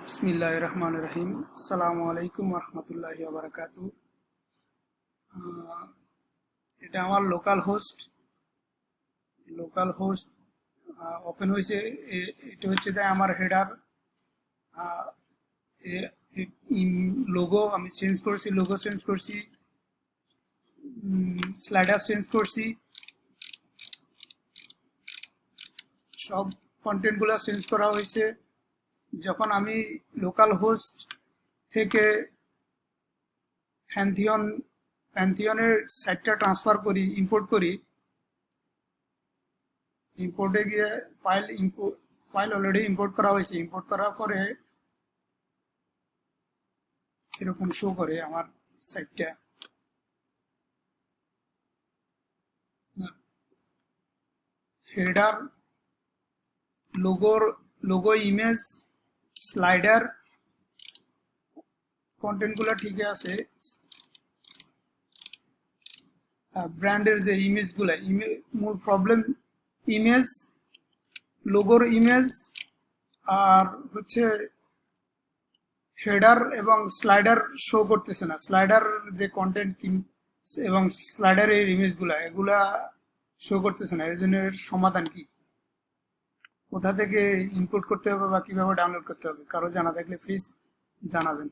বিসমিল্লাহির রহমানির রহিম। আসসালামু আলাইকুম রহমতুল্লাহি ওয়া বারাকাতুহু। এটা আমার লোকাল হোস্ট ওপেন হয়েছে। এটা হচ্ছে তাই আমার হেডার লোগো আমি চেঞ্জ করছি, স্লাইডার চেঞ্জ করছি, সব কন্টেন্টগুলো চেঞ্জ করা হয়েছে। যখন আমি লোকাল হোস্ট থেকে প্যান্থিয়নের সাইটটা ট্রান্সফার করি, ইম্পোর্ট করি, ইম্পোর্টে গিয়ে ফাইল অলরেডি ইম্পোর্ট করা হয়েছে। ইম্পোর্ট করার পরে এরকম শো করে আমার সাইটটা। হেডার, লোগো, ইমেজ, স্লাইডার কন্টেন্টগুলো ঠিক আছে। ব্র্যান্ডের যে ইমেজগুলো, মূল প্রবলেম ইমেজ, লোগোর ইমেজ আর হচ্ছে হেডার এবং স্লাইডার শো করতেছে না। স্লাইডার যে কন্টেন্ট এবং স্লাইডারের ইমেজগুলা এগুলা শো করতেছে না। এর জন্য এর সমাধান কি, কোথা থেকে ইম্পোর্ট করতে হবে বা কিভাবে ডাউনলোড করতে হবে, কারো জানা থাকলে প্লিজ জানাবেন।